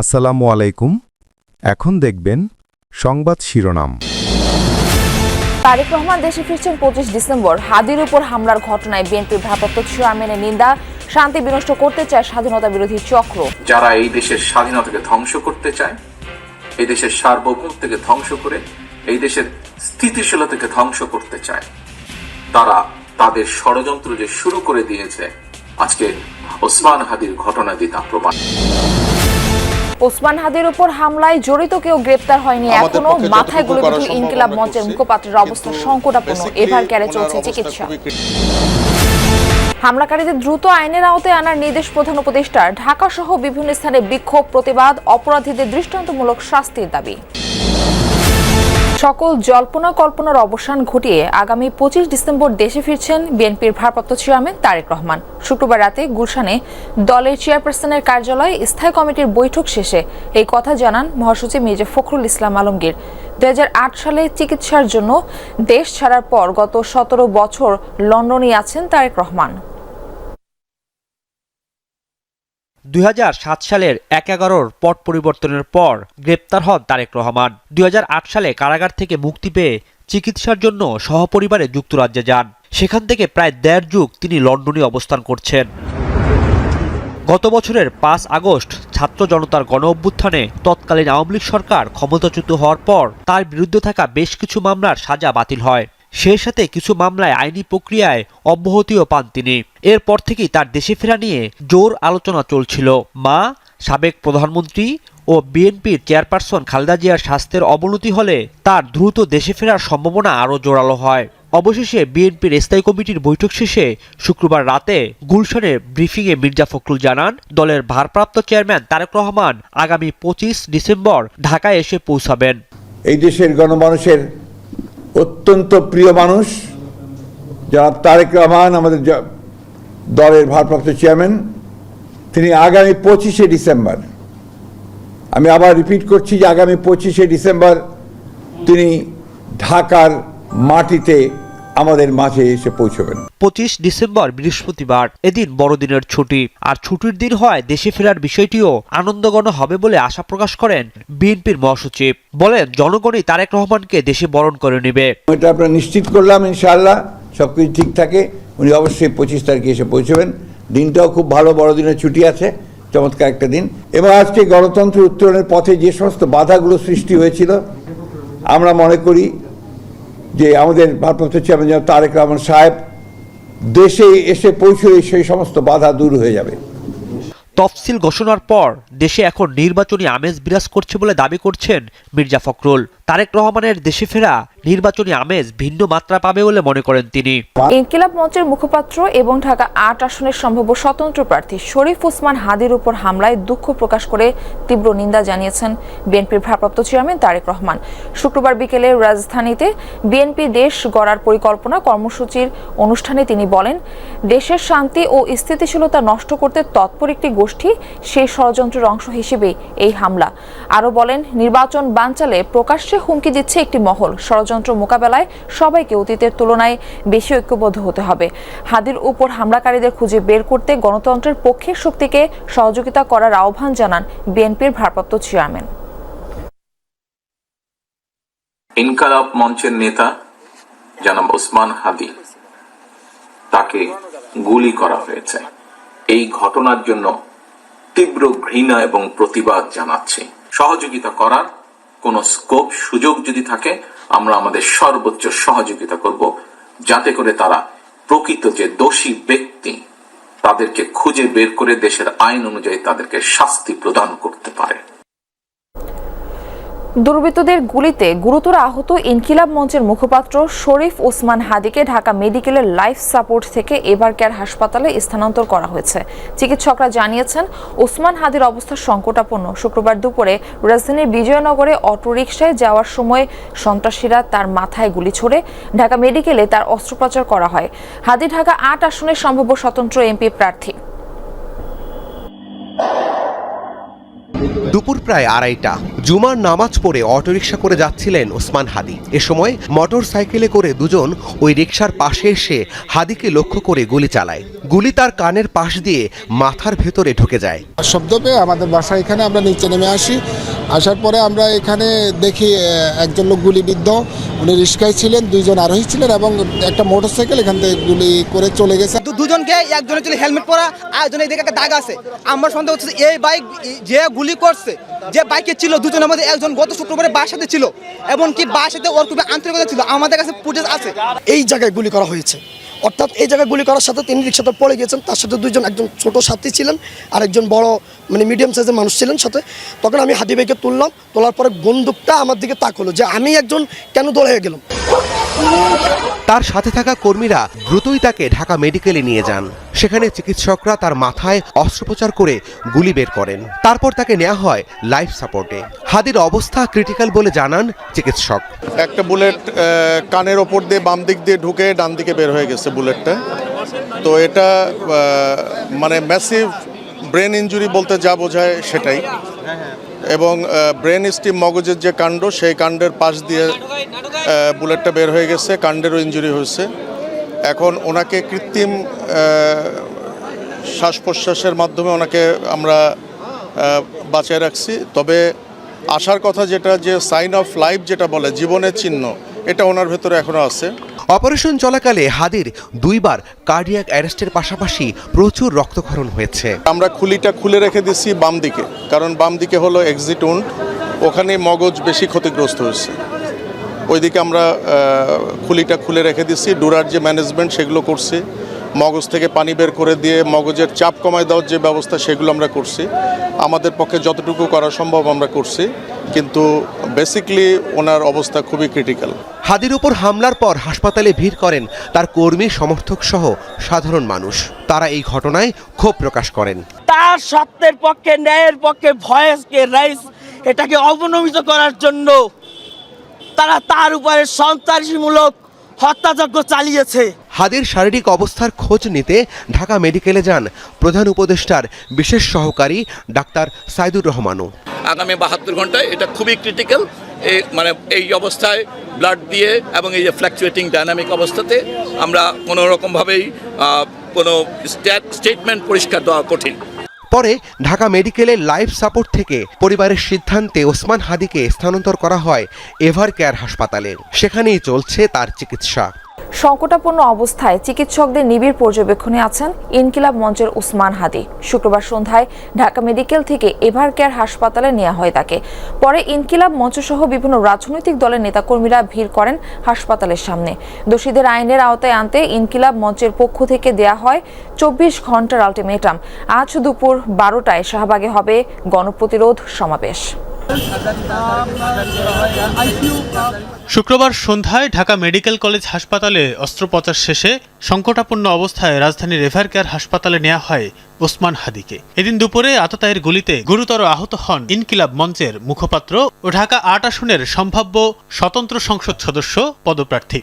আসসালামু আলাইকুম। এখন দেখবেন সংবাদ শিরোনাম। তারেক রহমান দেশে ফিরছেন 25 ডিসেম্বর। হাদির উপর হামলার ঘটনায় বিএনপির ভারপ্রাপ্ত চেয়ারম্যানের নিন্দা। শান্তি বিনষ্ট করতে চায় স্বাধীনতা বিরোধী চক্র। যারা এই দেশের স্বাধীনতাকে ধ্বংস করতে চায়, এই দেশের সার্বভৌমত্বকে ধ্বংস করে এই দেশের স্থিতিশীলতাকে ধ্বংস করতে চায়, তারা তাদের ষড়যন্ত্র যে শুরু করে দিয়েছে, আজকে ওসমান হাদির ঘটনা দিয়ে তা প্রমাণ। ওসমান হাদির উপর হামলায় জড়িত কেউ গ্রেপ্তার হয়নি এখনো। মাথায় গুলিবিদ্ধ ইনকিলাব মঞ্চের মুখপাত্রের অবস্থা সংকটাপন্ন। এভার ক্যারে চলছে চিকিৎসা। হামলাকারীদের দ্রুত আইনের আওতায় আনার নির্দেশ প্রধান উপদেষ্টার। ঢাকা সহ বিভিন্ন স্থানে বিক্ষোভ, প্রতিবাদ, অপরাধীদের দৃষ্টান্তমূলক শাস্তির দাবি। সকল জল্পনা কল্পনার অবসান ঘটিয়ে আগামী 25 ডিসেম্বর দেশে ফিরছেন বিএনপির ভারপ্রাপ্ত চেয়ারম্যান তারেক রহমান। শুক্রবার রাতে গুলশানে দলের চেয়ারপারসনের কার্যালয়ে স্থায়ী কমিটির বৈঠক শেষে এই কথা জানান মহাসচিব মির্জা ফখরুল ইসলাম আলমগীর। 2008 সালে চিকিৎসার জন্য দেশ ছাড়ার পর গত 17 বছর লন্ডনে আছেন তারেক রহমান। 2007 সালের 11-র পট পরিবর্তনের পর গ্রেপ্তার হন তারেক রহমান। 2008 সালে কারাগার থেকে মুক্তি পেয়ে চিকিৎসার জন্য সহপরিবারে যুক্তরাজ্যে যান। সেখান থেকে প্রায় 1.5 যুগ তিনি লন্ডনে অবস্থান করছেন। গত বছরের 5 আগস্ট ছাত্র জনতার গণ অভ্যুত্থানে তৎকালীন আওয়ামী লীগ সরকার ক্ষমতাচ্যুত হওয়ার পর তার বিরুদ্ধে থাকা বেশ কিছু মামলার সাজা বাতিল হয়। সেই সাথে কিছু মামলায় আইনি প্রক্রিয়ায় অব্যাহতিও পান তিনি। এরপর থেকেই তার দেশে ফেরা নিয়ে জোর আলোচনা চলছিল। মা, সাবেক প্রধানমন্ত্রী ও বিএনপির চেয়ারপারসন খালেদা জিয়ার স্বাস্থ্যের অবনতি হলে তার দ্রুত দেশে ফেরার সম্ভাবনা আরও জোরালো হয়। অবশেষে বিএনপির স্থায়ী কমিটির বৈঠক শেষে শুক্রবার রাতে গুলশানের ব্রিফিংয়ে মির্জা ফখরুল জানান, দলের ভারপ্রাপ্ত চেয়ারম্যান তারেক রহমান আগামী 25 ডিসেম্বর ঢাকায় এসে পৌঁছাবেন। এই দেশের গণমানুষের অত্যন্ত প্রিয় মানুষ যারা তারেক রহমান, আমাদের দলের ভারপ্রাপ্ত চেয়ারম্যান, তিনি আগামী 25শে ডিসেম্বর, আমি আবার রিপিট করছি যে আগামী 25শে ডিসেম্বর তিনি ঢাকার মাটিতে আমাদের মাঝে এসে পৌঁছবেন। 25 ডিসেম্বর বৃহস্পতিবার, এদিন বড়দিনের ছুটি। আর ছুটির দিন হয় দেশে ফেরার বিষয়টিও আনন্দঘন হবে বলে আশা প্রকাশ করেন বিএনপির মহাসচিব। বলেন, জনগণই তারেক রহমানকে দেশে বরণ করে নেবে। এটা আমরা নিশ্চিত করলাম, ইনশাআল্লাহ সবকিছু ঠিক থাকে উনি অবশ্যই 25 তারিখে এসে পৌঁছবেন। দিনটাও খুব ভালো, বড়দিনের ছুটি আছে, চমৎকার একটা দিন। এবং আজকে গণতন্ত্র উত্তরণের পথে যে সমস্ত বাধাগুলো সৃষ্টি হয়েছিল, আমরা মনে করি যে আমাদের ভারপ্রাপ্ত চেয়ারম্যান তারেক রহমান সাহেব দেশে এসে পৌঁছলে সেই সমস্ত বাধা দূর হয়ে যাবে। তফসিল ঘোষণার পর দেশে এখন নির্বাচনী আমেজ বিরাজ করছে বলে দাবি করছেন মির্জা ফখরুল। তারেক রহমানের দেশে ফেরা নির্বাচনী আমেজ ভিন্ন মাত্রা পাবে বলে মনে করেন তিনি। ইনকিলাব মঞ্চের মুখপাত্র এবং ঢাকা 8 আসনের সম্ভাব্য স্বতন্ত্র প্রার্থী শরীফ ওসমান হাদির উপর হামলায় দুঃখ প্রকাশ করে তীব্র নিন্দা জানিয়েছেন বিএনপির ভারপ্রাপ্ত চেয়ারম্যান তারেক রহমান। শুক্রবার বিকেলে রাজধানীতে বিএনপি দেশ গড়ার পরিকল্পনা কর্মসূচির অনুষ্ঠানে তিনি বলেন, দেশের শান্তি ও স্থিতিশীলতা নষ্ট করতে তৎপর একটি গোষ্ঠী সেই ষড়যন্ত্রের অংশ হিসেবে এই হামলা। আরও বলেন, নির্বাচন বানচালে প্রকাশ্যে হুমকি দিচ্ছে একটি মহল। ষড়যন্ত্র মোকাবেলায় সবাইকে অতীতের তুলনায় বেশি ঐক্যবদ্ধ হতে হবে। হাদির উপর হামলাকারীদের খুঁজে বের করতে গণতন্ত্রের পক্ষের শক্তিকে সহযোগিতা করার আহ্বান জানান বিএনপির ভারপ্রাপ্ত চেয়ারম্যান। ইনকিলাব মঞ্চের নেতা জনাব ওসমান হাদি, তাকে গুলি করা হয়েছে। এই ঘটনার জন্য তীব্র ঘৃণা এবং প্রতিবাদ জানাচ্ছি। সহযোগিতা করার কোন স্কোপ, সুযোগ যদি থাকে, আমরা আমাদের সর্বোচ্চ সহযোগিতা করব, যাতে করে তারা প্রকৃত যে দোষী ব্যক্তি তাদেরকে খুঁজে বের করে দেশের আইন অনুযায়ী তাদেরকে শাস্তি প্রদান করতে পারে। দুর্বৃত্তদের গুলিতে গুরুতর আহত ইনকিলাব মঞ্চের মুখপাত্র শরীফ ওসমান হাদিকে ঢাকা মেডিকেলের লাইফ সাপোর্ট থেকে এভার কেয়ার হাসপাতালে স্থানান্তর করা হয়েছে। চিকিৎসকরা জানিয়েছেন, ওসমান হাদির অবস্থা সংকটাপন্ন। শুক্রবার দুপুরে রাজধানীর বিজয়নগরে অটোরিকশায় যাওয়ার সময় সন্ত্রাসীরা তার মাথায় গুলি ছোড়ে। ঢাকা মেডিকেলে তার অস্ত্রোপচার করা হয়। হাদি ঢাকা 8 আসনের সম্ভাব্য স্বতন্ত্র এমপি প্রার্থী। দুপুর প্রায় 2:30টা। জুমার নামাজ পড়ে অটোরিকশা করে যাচ্ছিলেন ওসমান হাদি। এ সময় মোটর সাইকেলে করে দুজন ওই রিকশার পাশে এসে হাদিকে লক্ষ্য করে গুলি চালায়। গুলি তার কানের পাশ দিয়ে মাথার ভেতরে ঢুকে যায়। শব্দ পেয়ে আমাদের বাসা এখানে আমরা নিচে নেমে আসি। আসার পরে আমরা এখানে দেখি একজন লোক গুলিবিদ্ধ, উনি রিক্সায় ছিলেন, 2 জন আরোহী ছিলেন এবং একটা মোটরসাইকেল এখান থেকে গুলি করে চলে গেছে। দুজনকে, একজনের ছিল হেলমেট পরা, আরেকজনের দিকে একটা দাগ আছে। আমার সন্দেহ হচ্ছে এই বাইক যে গুলি করছে, যে বাইকে ছিল, দুজনের মধ্যে একজন গত শুক্রবারে বাসাতে ছিল, এমনকি বাসাতে ওর খুবই আন্তরিকতা ছিল। আমাদের কাছে ফুটেজ আছে। এই জায়গায় গুলি করা হয়েছে, অর্থাৎ এই জায়গায় গুলি করার সাথে তিনি রিক্সাতে পড়ে গেছেন। তার সাথে 2 জন, একজন ছোট সাথী ছিলেন আর একজন বড় মানে মিডিয়াম সাইজের মানুষ ছিলেন সাথে। তখন আমি হাদি ভাইকে তুললাম, তোলার পরে বন্দুকটা আমার দিকে তাক হলো যে আমি একজন কেন দৌড়ে হয়ে গেলাম। তার সাথে থাকা কর্মীরা দ্রুতই তাকে ঢাকা মেডিকেলে নিয়ে যান। সেখানে চিকিৎসকরা তার মাথায় অস্ত্রোপচার করে গুলি বের করেন। তারপর তাকে নেওয়া হয় লাইফ সাপোর্টে। হাদির অবস্থা ক্রিটিক্যাল বলে জানান চিকিৎসক। একটা বুলেট কানের ওপর দিয়ে বাম দিক দিয়ে ঢুকে ডান দিকে বের হয়ে গেছে বুলেটটা। তো এটা মানে ম্যাসিভ ব্রেন ইনজুরি বলতে যা বোঝায় সেটাই। এবং ব্রেন স্টিম মগজের যে কাণ্ড, সেই কাণ্ডের পাশ দিয়ে বুলেটটা বের হয়ে গেছে, কাণ্ডেরও ইনজুরি হয়েছে। এখন ওনাকে কৃত্রিম শ্বাস প্রশ্বাসের মাধ্যমে ওনাকে আমরা বাঁচিয়ে রাখছি। তবে আসার কথা যেটা, যে সাইন অফ লাইফ যেটা বলে, জীবনের চিহ্ন, এটা ওনার ভেতরে এখনো আছে। অপারেশন চলাকালে হাদির 2 বার কার্ডিয়াক অ্যারেস্টের পাশাপাশি প্রচুর রক্তক্ষরণ হয়েছে। আমরা খুলিটা খুলে রেখে দিছি বাম দিকে, কারণ বাম দিকে হলো এক্সিট উন্ড, ওখানে মগজ বেশি ক্ষতিগ্রস্ত হয়েছে। ওইদিকে আমরা খুলিটা খুলে রেখে দিছি। ডুরার যে ম্যানেজমেন্ট সেগুলো করছি, মগজ থেকে পানি বের করে দিয়ে মগজের চাপ কমায় দেওয়ার যে ব্যবস্থা সেগুলো আমরা করছি। আমাদের পক্ষে যতটুকু করা সম্ভব আমরা করছি, কিন্তু বেসিক্যালি ওনার অবস্থা খুবই ক্রিটিক্যাল। হাদির উপর হামলার পর হাসপাতালে ভিড় করেন তার কর্মী, সমর্থক সহ সাধারণ মানুষ। তারা এই ঘটনায় ক্ষোভ প্রকাশ করেন। তার সত্যের পক্ষে, ন্যায়ের পক্ষে ভয়েসকে রাইজ এটাকে অবনমিত করার জন্য তারা তার উপরে সন্ত্রাসীমূলক হত্যাযজ্ঞ চালিয়েছে। হাদির শারীরিক অবস্থার খোঁজ নিতে ঢাকা মেডিকেলে যান প্রধান উপদেষ্টার বিশেষ সহকারী ডাক্তার সাইদুর রহমানও। আগামী 72 ঘন্টায় এটা খুবই ক্রিটিক্যাল। মানে এই অবস্থায় ব্লাড দিয়ে এবং এই যে ফ্ল্যাকচুয়েটিং ডাইনামিক অবস্থাতে আমরা কোনো রকমভাবেই কোনো স্টেটমেন্ট পরিষ্কার দেওয়া কঠিন। পরে ঢাকা মেডিকেলের লাইফ সাপোর্ট থেকে পরিবারের সিদ্ধান্তে ওসমান হাদিকে স্থানান্তর করা হয় এভার কেয়ার হাসপাতালে। সেখানেই চলছে তার চিকিৎসা। সংকটাপন্ন অবস্থায় চিকিৎসকদের নিবিড় পর্যবেক্ষণে আছেন ইনকিলাব মঞ্চের ওসমান হাদি। শুক্রবার সন্ধ্যায় ঢাকা মেডিকেল থেকে এভার কেয়ার হাসপাতালে নেওয়া হয় তাকে। পরে ইনকিলাব মঞ্চ সহ বিভিন্ন রাজনৈতিক দলের নেতাকর্মীরা ভিড় করেন হাসপাতালের সামনে। দোষীদের আইনের আওতায় আনতে ইনকিলাব মঞ্চের পক্ষ থেকে দেয়া হয় 24 ঘন্টার আলটিমেটাম। আজ দুপুর 12টায় শাহবাগে হবে গণপ্রতিরোধ সমাবেশ। শুক্রবার সন্ধ্যায় ঢাকা মেডিকেল কলেজ হাসপাতালে অস্ত্রোপচার শেষে সংকটাপন্ন অবস্থায় রাজধানীর এভার কেয়ার হাসপাতালে নেওয়া হয় ওসমান হাদিকে। এদিন দুপুরে আততায়ীর গুলিতে গুরুতর আহত হন ইনকিলাব মঞ্চের মুখপাত্র ও ঢাকা 8 আসনের সম্ভাব্য স্বতন্ত্র সংসদ সদস্য পদপ্রার্থী।